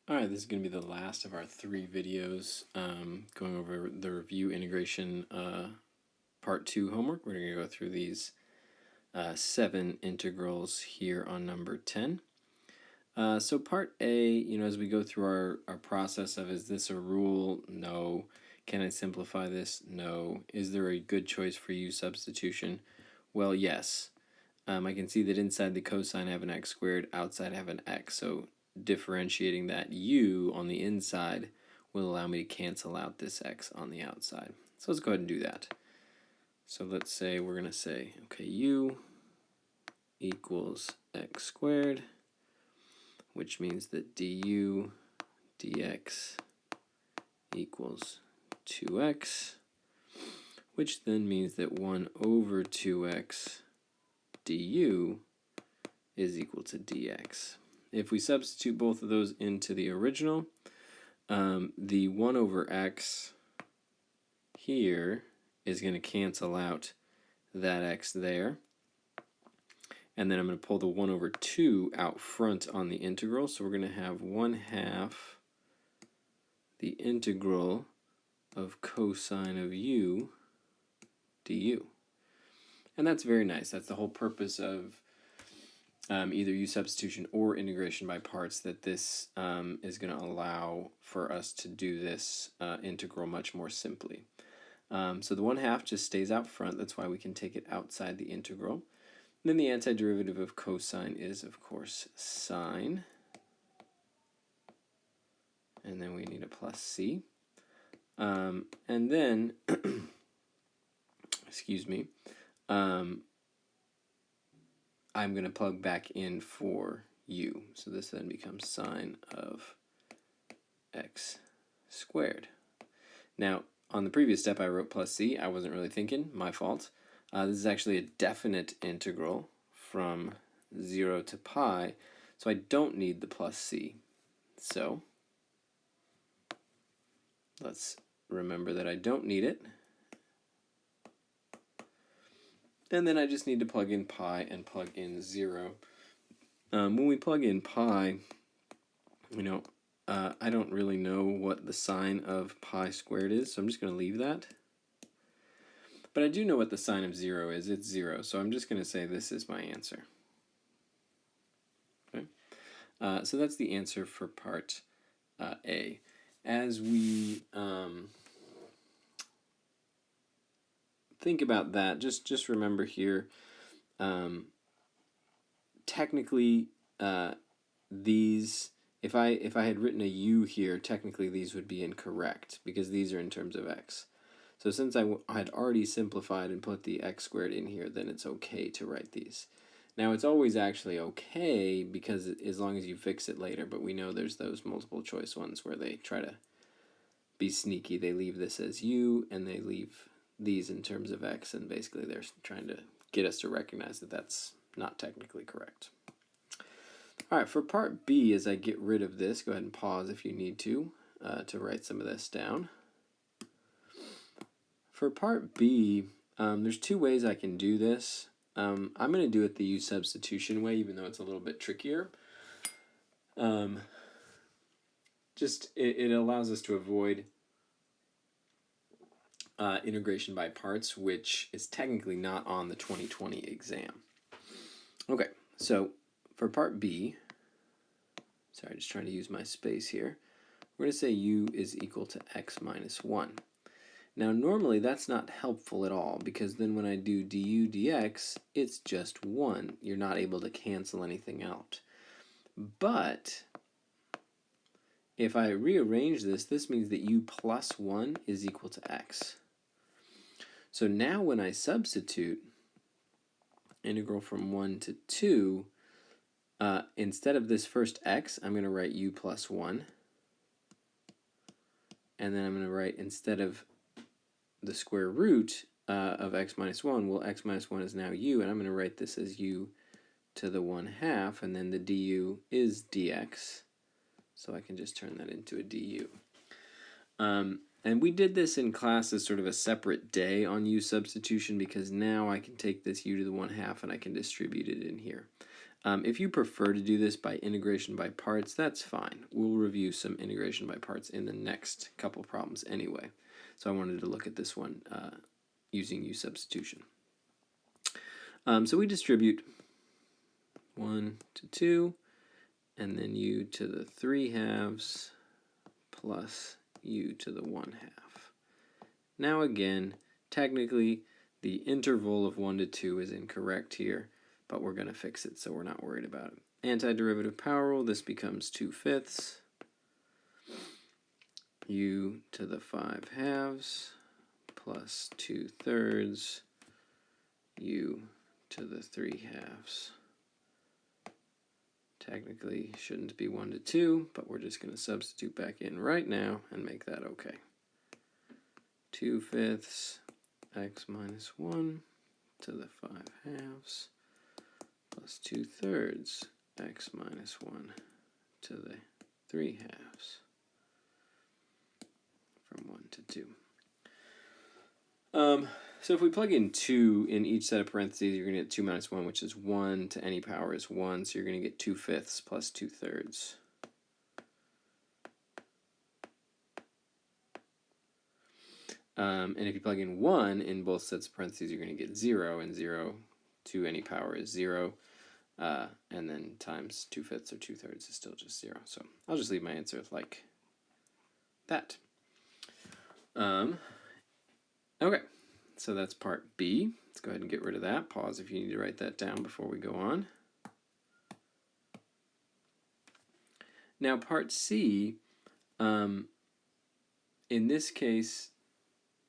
Alright, this is going to be the last of our 3 videos going over the review integration part 2 homework. We're going to go through these 7 integrals here on number 10. So part A, as we go through our process of, is this a rule? No. Can I simplify this? No. Is there a good choice for u substitution? Well, yes. I can see that inside the cosine I have an x squared, outside I have an x. So differentiating that u on the inside will allow me to cancel out this x on the outside. So let's go ahead and do that. So let's say we're going to say, okay, u equals x squared, which means that du dx equals 2x, which then means that 1 over 2x du is equal to dx. If we substitute both of those into the original, the 1 over x here is going to cancel out that x there. And then I'm going to pull the 1 over 2 out front on the integral. So we're going to have 1/2 the integral of cosine of u du. And that's very nice. That's the whole purpose of either u substitution or integration by parts, that this is going to allow for us to do this integral much more simply. So the 1/2 just stays out front. That's why we can take it outside the integral. And then the antiderivative of cosine is, of course, sine. And then we need a plus c. And then, excuse me, I'm going to plug back in for u. So this then becomes sine of x squared. Now, on the previous step I wrote plus c. I wasn't really thinking, my fault. This is actually a definite integral from 0 to pi, so I don't need the plus c. So let's remember that I don't need it. And then I just need to plug in pi and plug in 0. When we plug in pi, I don't really know what the sine of pi squared is, so I'm just going to leave that. But I do know what the sine of 0 is. It's 0, so I'm just going to say this is my answer. Okay? So that's the answer for part A. As we think about that, just remember here, technically these, if I had written a u here, technically these would be incorrect because these are in terms of x. So since I had already simplified and put the x squared in here, then it's okay to write these. Now it's always actually okay because as long as you fix it later, but we know there's those multiple choice ones where they try to be sneaky. They leave this as u and they leave these in terms of x, and basically they're trying to get us to recognize that that's not technically correct. All right, for part B, as I get rid of this, go ahead and pause if you need to write some of this down. For part B, there's 2 ways I can do this. I'm going to do it the u substitution way, even though it's a little bit trickier. It allows us to avoid integration by parts, which is technically not on the 2020 exam. Okay, so for part B, sorry, just trying to use my space here, we're going to say u is equal to x minus 1. Now normally that's not helpful at all, because then when I do du dx, it's just 1. You're not able to cancel anything out. But if I rearrange this, this means that u plus 1 is equal to x. So now when I substitute integral from 1 to 2, instead of this first x, I'm going to write u plus 1. And then I'm going to write, instead of the square root of x minus 1, well, x minus 1 is now u, and I'm going to write this as u to the 1/2, and then the du is dx. So I can just turn that into a du. And we did this in class as sort of a separate day on u substitution, because now I can take this u to the 1/2 and I can distribute it in here. If you prefer to do this by integration by parts, that's fine. We'll review some integration by parts in the next couple problems anyway. So I wanted to look at this one using U substitution. So we distribute 1 to 2, and then U to the 3/2 plus U to the 1/2. Now again, technically, the interval of 1 to 2 is incorrect here, but we're going to fix it, so we're not worried about it. Antiderivative power rule, this becomes 2/5 U to the 5/2 plus 2/3 U to the 3/2. Technically shouldn't be 1 to 2, but we're just going to substitute back in right now and make that okay. 2/5 x minus 1 to the 5/2 plus 2/3 x minus 1 to the 3/2 from 1 to 2. So if we plug in 2 in each set of parentheses, you're going to get 2 minus 1, which is 1 to any power is 1, so you're going to get 2/5 plus 2/3. And if you plug in 1 in both sets of parentheses, you're going to get 0, and 0 to any power is 0, and then times 2/5 or 2/3 is still just 0. So I'll just leave my answer like that. Okay, so that's part B. Let's go ahead and get rid of that. Pause if you need to write that down before we go on. Now part C, in this case,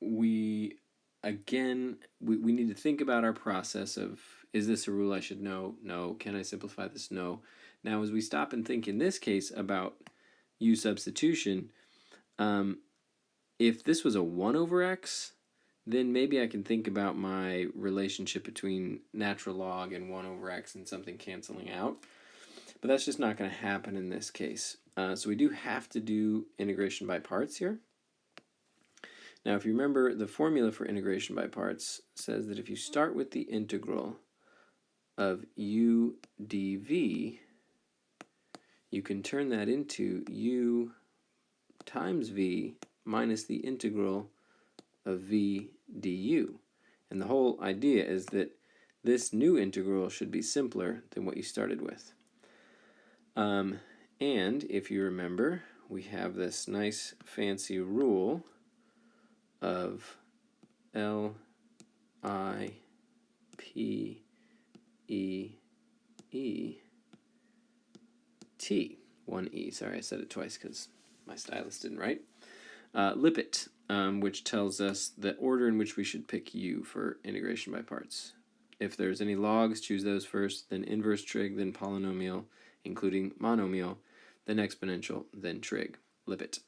we need to think about our process of, is this a rule I should know? No. Can I simplify this? No. Now as we stop and think in this case about U substitution, if this was a 1 over x, then maybe I can think about my relationship between natural log and 1 over x and something canceling out. But that's just not going to happen in this case. So we do have to do integration by parts here. Now if you remember, the formula for integration by parts says that if you start with the integral of u dv, you can turn that into u times v minus the integral of v du. And the whole idea is that this new integral should be simpler than what you started with. And if you remember, we have this nice fancy rule of L I P E E T. 1E. Sorry, I said it twice because my stylus didn't write. Lipit, which tells us the order in which we should pick U for integration by parts. If there's any logs, choose those first, then inverse trig, then polynomial, including monomial, then exponential, then trig. Lipit.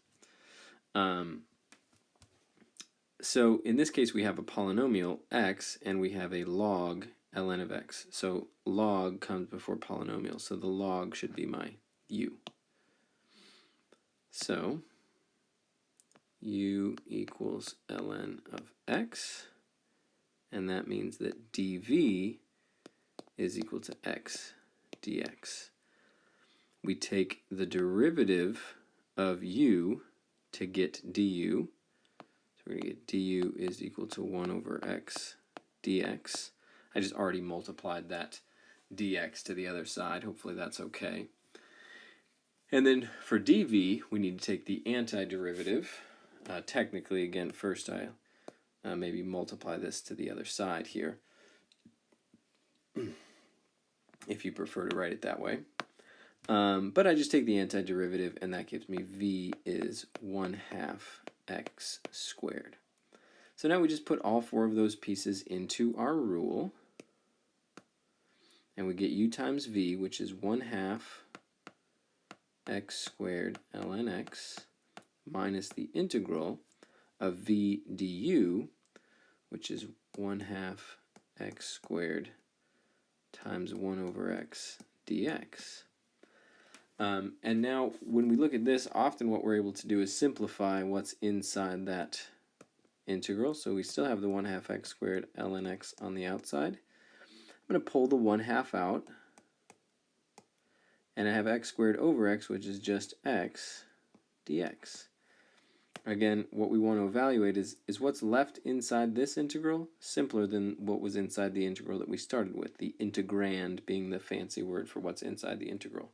So in this case we have a polynomial x and we have a log ln of x. So log comes before polynomial, so the log should be my u. So u equals ln of x, and that means that dv is equal to x dx. We take the derivative of u to get du. So we're going to get du is equal to 1 over x dx. I just already multiplied that dx to the other side. Hopefully that's okay. And then for dv, we need to take the antiderivative. Technically, again, first I maybe multiply this to the other side here, if you prefer to write it that way. But I just take the antiderivative, and that gives me v is 1/2 x squared. So now we just put all 4 of those pieces into our rule, and we get u times v, which is 1/2 x squared ln x minus the integral of v du, which is 1/2 x squared times 1 over x dx. And now when we look at this, often what we're able to do is simplify what's inside that integral. So we still have the 1/2 x squared ln x on the outside. I'm going to pull the 1/2 out, and I have x squared over x, which is just x dx. Again, what we want to evaluate is what's left inside this integral simpler than what was inside the integral that we started with, the integrand being the fancy word for what's inside the integral.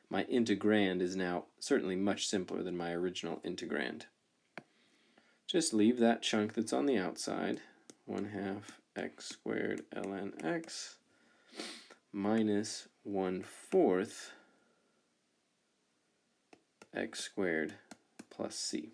My integrand is now certainly much simpler than my original integrand. Just leave that chunk that's on the outside, 1/2 x squared ln x minus 1/4 x squared plus c.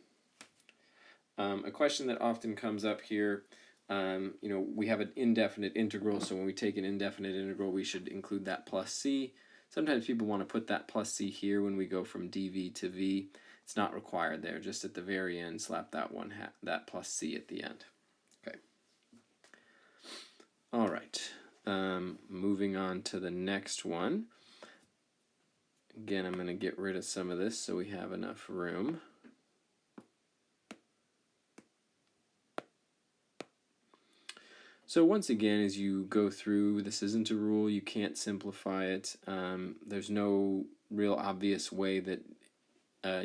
A question that often comes up here, we have an indefinite integral, so when we take an indefinite integral, we should include that plus c. Sometimes people want to put that plus c here when we go from dv to v. It's not required there. Just at the very end, slap that plus c at the end. Okay. All right. Moving on to the next one. Again, I'm going to get rid of some of this so we have enough room. So once again, as you go through, this isn't a rule. You can't simplify it. There's no real obvious way that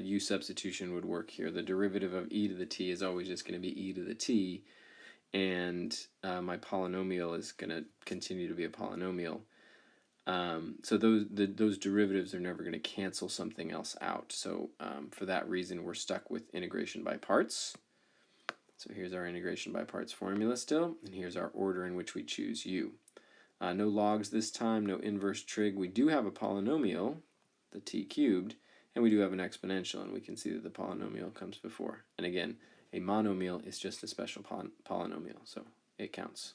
u substitution would work here. The derivative of e to the t is always just going to be e to the t, and my polynomial is going to continue to be a polynomial. So those derivatives are never going to cancel something else out. So for that reason, we're stuck with integration by parts. So here's our integration by parts formula still, and here's our order in which we choose u. No logs this time, no inverse trig. We do have a polynomial, the t cubed, and we do have an exponential, and we can see that the polynomial comes before. And again, a monomial is just a special polynomial, so it counts.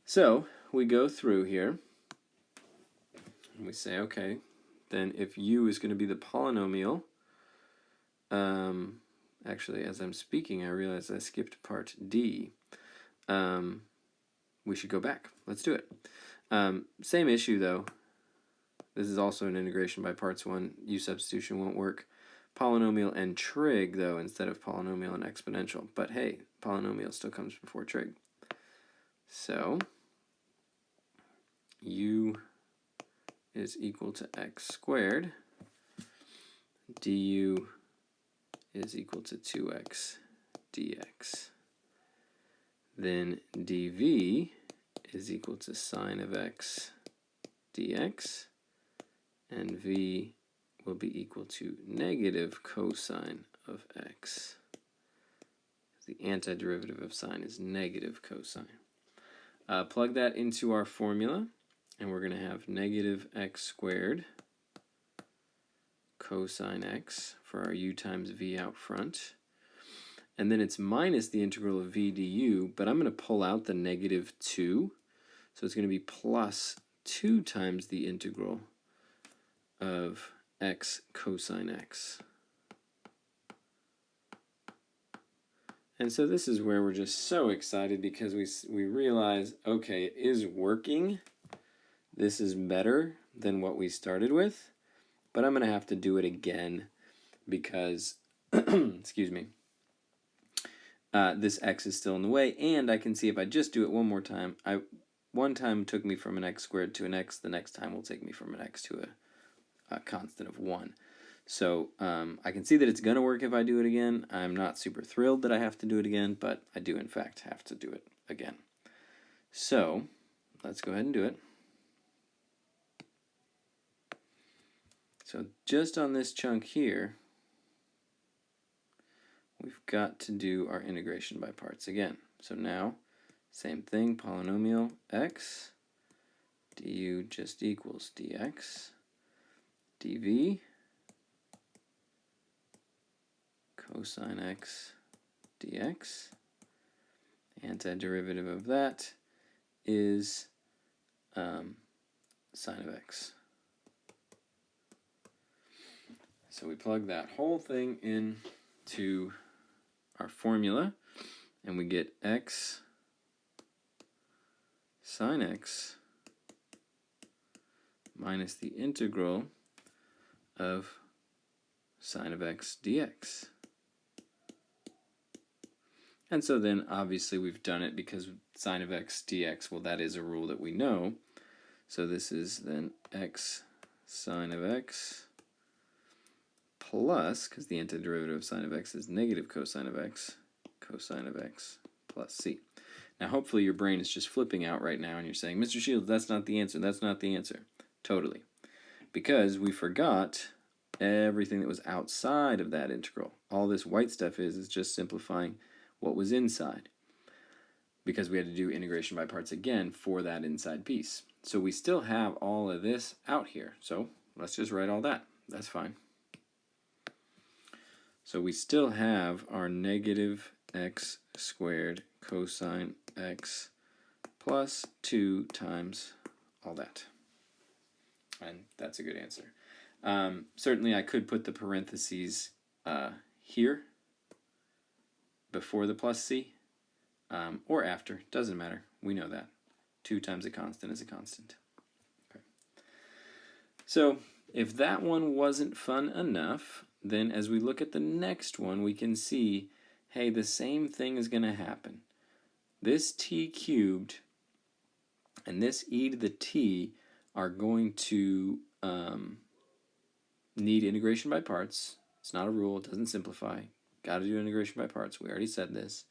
So we go through here, and we say, okay, then if u is going to be the polynomial, actually, as I'm speaking, I realize I skipped part D. We should go back. Let's do it. Same issue, though. This is also an integration by parts one. U substitution won't work. Polynomial and trig, though, instead of polynomial and exponential. But hey, polynomial still comes before trig. So, u is equal to x squared. Du is equal to 2x dx. Then dv is equal to sine of x dx, and v will be equal to negative cosine of x. The antiderivative of sine is negative cosine. Plug that into our formula, and we're going to have negative x squared cosine x for our u times v out front. And then it's minus the integral of v du, but I'm going to pull out the negative 2. So it's going to be plus 2 times the integral of x cosine x. And so this is where we're just so excited because we realize, okay, it is working. This is better than what we started with, but I'm going to have to do it again because, excuse me, this x is still in the way, and I can see if I just do it one more time, one time took me from an x squared to an x, the next time will take me from an x to a constant of 1. So I can see that it's going to work if I do it again. I'm not super thrilled that I have to do it again, but I do in fact have to do it again. So let's go ahead and do it. So just on this chunk here, we've got to do our integration by parts again. So now, same thing, polynomial x, du just equals dx, dv, cosine x dx, antiderivative of that is sine of x. So we plug that whole thing into our formula, and we get x sine x minus the integral of sine of x dx. And so then obviously we've done it because sine of x dx, well, that is a rule that we know. So this is then x sine of x plus, because the antiderivative of sine of x is negative cosine of x plus c. Now hopefully your brain is just flipping out right now and you're saying, Mr. Shields, that's not the answer, that's not the answer. Totally. Because we forgot everything that was outside of that integral. All this white stuff is just simplifying what was inside, because we had to do integration by parts again for that inside piece. So we still have all of this out here. So let's just write all that. That's fine. So we still have our negative x squared cosine x plus 2 times all that. And that's a good answer. Certainly I could put the parentheses here before the plus c, or after. Doesn't matter. We know that. 2 times a constant is a constant. Okay. So if that one wasn't fun enough, then as we look at the next one, we can see, hey, the same thing is going to happen. This t cubed and this e to the t are going to need integration by parts. It's not a rule. It doesn't simplify. Got to do integration by parts. We already said this.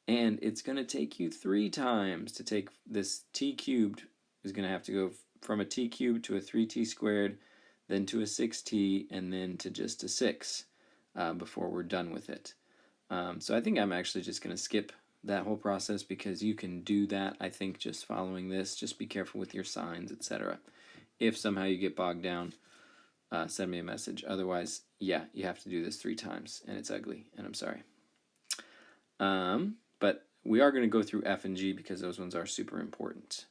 And it's going to take you 3 times to take this t cubed is going to have to go from a t cubed to a 3t squared, then to a 6t, and then to just a 6 before we're done with it. So I think I'm actually just going to skip that whole process, because you can do that, I think, just following this. Just be careful with your signs, etc. If somehow you get bogged down, send me a message. Otherwise, yeah, you have to do this 3 times, and it's ugly, and I'm sorry. But we are going to go through F and G because those ones are super important.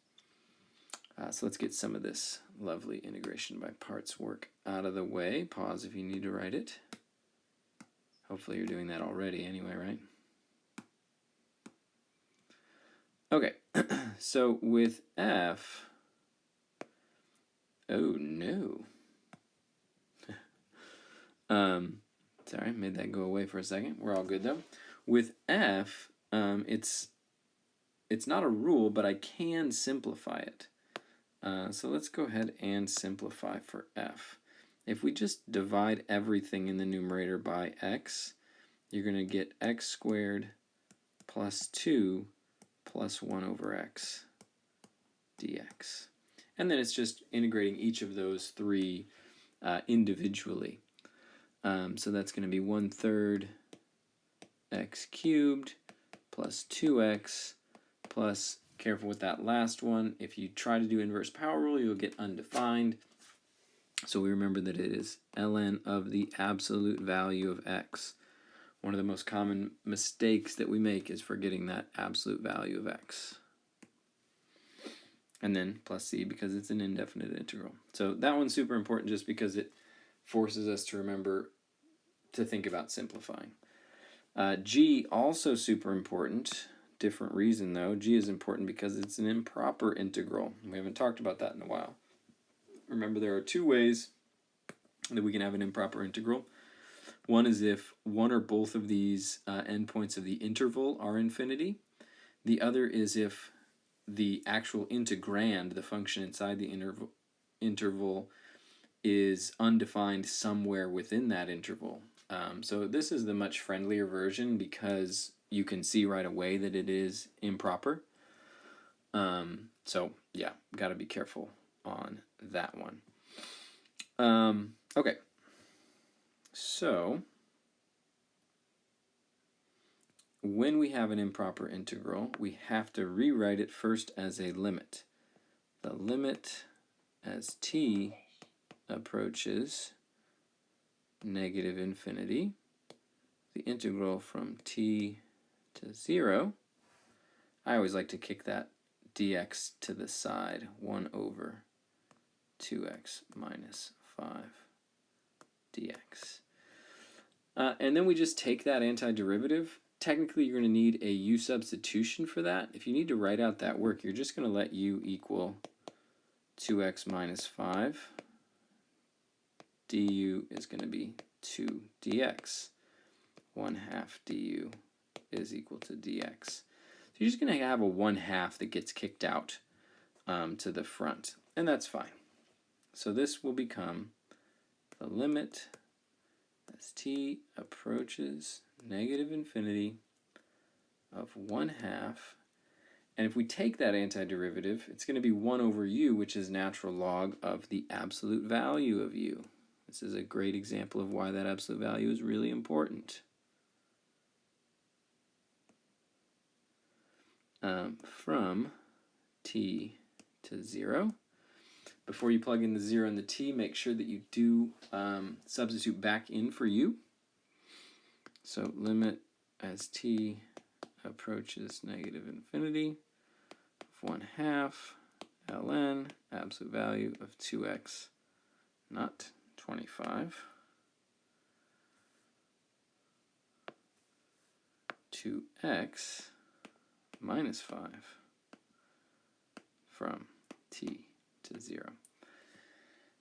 So let's get some of this lovely integration by parts work out of the way. Pause if you need to write it. Hopefully you're doing that already anyway, right? Okay, so with F, oh no. Sorry, made that go away for a second. We're all good though. With F, it's not a rule, but I can simplify it. So let's go ahead and simplify for F. If we just divide everything in the numerator by x, you're going to get x squared plus 2 plus 1 over x dx. And then it's just integrating each of those 3 individually. So that's going to be 1/3 x cubed plus 2x plus, careful with that last one, if you try to do inverse power rule, you'll get undefined. So we remember that it is ln of the absolute value of x. One of the most common mistakes that we make is forgetting that absolute value of x. And then plus c, because it's an indefinite integral. So that one's super important just because it forces us to remember to think about simplifying. G, also super important. Different reason though. G is important because it's an improper integral. We haven't talked about that in a while. Remember, there are 2 ways that we can have an improper integral. One is if one or both of these endpoints of the interval are infinity. The other is if the actual integrand, the function inside the interval, is undefined somewhere within that interval. So this is the much friendlier version because you can see right away that it is improper. So yeah, got to be careful on that one. Okay, so when we have an improper integral, we have to rewrite it first as a limit. The limit as t approaches negative infinity, the integral from t to 0, I always like to kick that dx to the side, 1 over 2x minus 5 dx. And then we just take that antiderivative. Technically, you're going to need a u substitution for that. If you need to write out that work, you're just going to let u equal 2x minus 5. du is going to be 2 dx. 1/2 du is equal to dx. So you're just going to have a 1/2 that gets kicked out to the front, and that's fine. So this will become the limit as t approaches negative infinity of 1/2. And if we take that antiderivative, it's going to be 1 over u, which is natural log of the absolute value of u. This is a great example of why that absolute value is really important. From t to 0. Before you plug in the 0 and the t, make sure that you do substitute back in for u. So limit as t approaches negative infinity of 1/2 ln absolute value of 2x not 25 to x minus 5 from t to 0.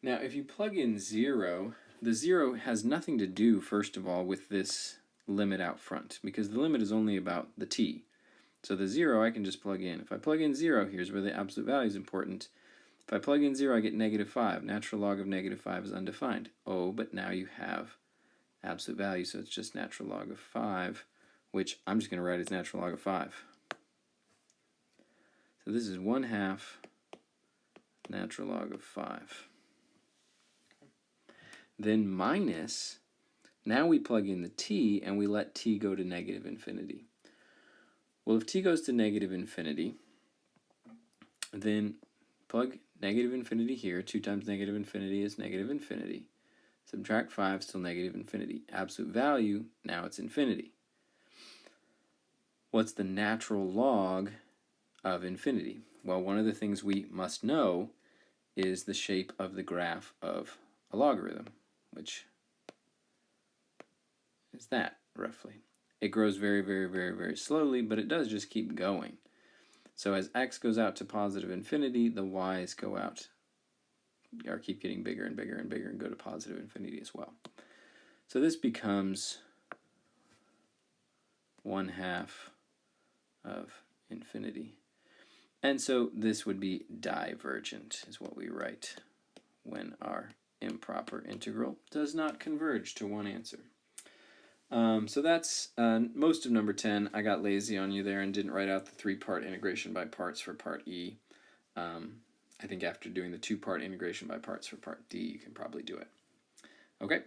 Now if you plug in 0, the 0 has nothing to do, first of all, with this limit out front, because the limit is only about the t. So the 0 I can just plug in. If I plug in 0, here's where the absolute value is important. If I plug in 0, I get -5. Natural log of -5 is undefined. Oh, but now you have absolute value, so it's just natural log of 5, which I'm just going to write as natural log of 5. So this is 1/2 natural log of 5. Then minus, now we plug in the t and we let t go to negative infinity. Well, if t goes to negative infinity, then plug negative infinity here. 2 times negative infinity is negative infinity. Subtract 5, still negative infinity. Absolute value, now it's infinity. What's the natural log of infinity? Well, one of the things we must know is the shape of the graph of a logarithm, which is that, roughly. It grows very, very, very, very slowly, but it does just keep going. So as x goes out to positive infinity, the y's go out, or keep getting bigger and bigger and bigger and go to positive infinity as well. So this becomes 1/2 of infinity. And so this would be divergent, is what we write when our improper integral does not converge to one answer. So that's most of number 10. I got lazy on you there and didn't write out the 3-part integration by parts for part E. I think after doing the 2-part integration by parts for part D, you can probably do it. Okay.